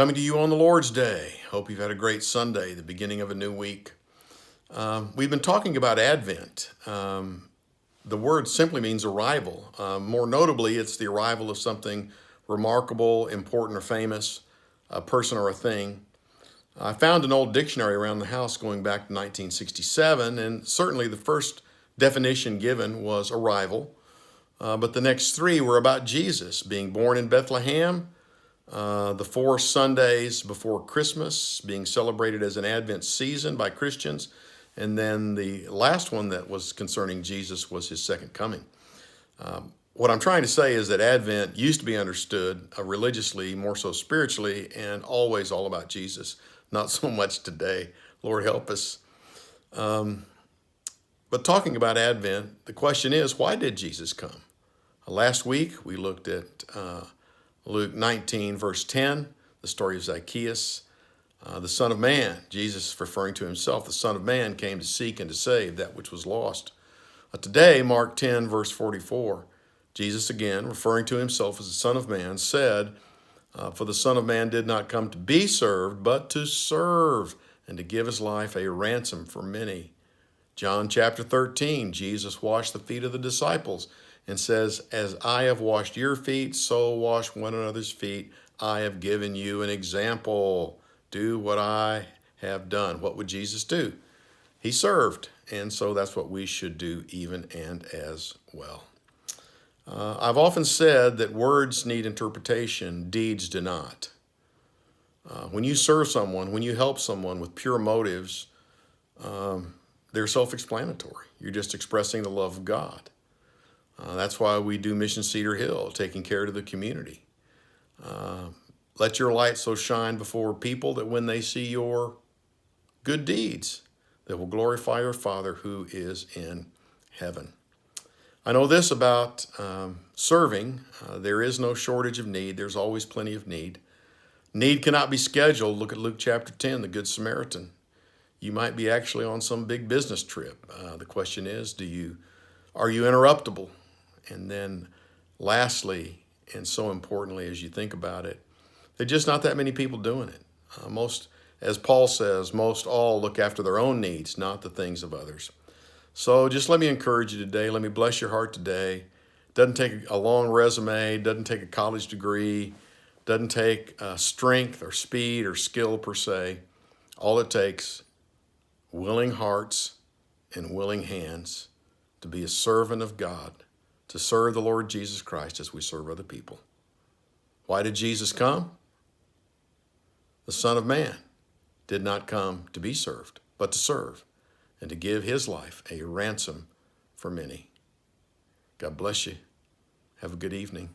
Coming to you on the Lord's Day. Hope you've had a great Sunday, the beginning of a new week. We've been talking about Advent. The word simply means arrival. More notably, it's the arrival of something remarkable, important, or famous, a person or a thing. I found an old dictionary around the house going back to 1967, and certainly the first definition given was arrival. But the next three were about Jesus being born in Bethlehem, the 4 Sundays before Christmas being celebrated as an Advent season by Christians. And then the last one that was concerning Jesus was his second coming. What I'm trying to say is that Advent used to be understood religiously, more so spiritually, and always all about Jesus. Not so much today. Lord help us. But talking about Advent, the question is, why did Jesus come? Last week, we looked at Luke 19, verse 10, the story of Zacchaeus, the Son of Man. Jesus, referring to himself, the Son of Man came to seek and to save that which was lost. Today, Mark 10, verse 44, Jesus again, referring to himself as the Son of Man, said, for the Son of Man did not come to be served, but to serve and to give his life a ransom for many. John chapter 13, Jesus washed the feet of the disciples and says, as I have washed your feet, so wash one another's feet. I have given you an example. Do what I have done. What would Jesus do? He served, and so that's what we should do even and as well. I've often said that words need interpretation, deeds do not. When you serve someone, when you help someone with pure motives, they're self-explanatory. You're just expressing the love of God. That's why we do Mission Cedar Hill, taking care of the community. Let your light so shine before people that when they see your good deeds, they will glorify your Father who is in heaven. I know this about serving. There is no shortage of need. There's always plenty of need. Need cannot be scheduled. Look at Luke chapter 10, the Good Samaritan. You might be actually on some big business trip. The question is, are you interruptible? And then lastly, and so importantly as you think about it, there's just not that many people doing it. Most, as Paul says, most all look after their own needs, not the things of others. So just let me encourage you today. Let me bless your heart today. Doesn't take a long resume, doesn't take a college degree, doesn't take strength or speed or skill per se. All it takes, willing hearts and willing hands to be a servant of God, to serve the Lord Jesus Christ as we serve other people. Why did Jesus come? The Son of Man did not come to be served, but to serve and to give his life a ransom for many. God bless you. Have a good evening.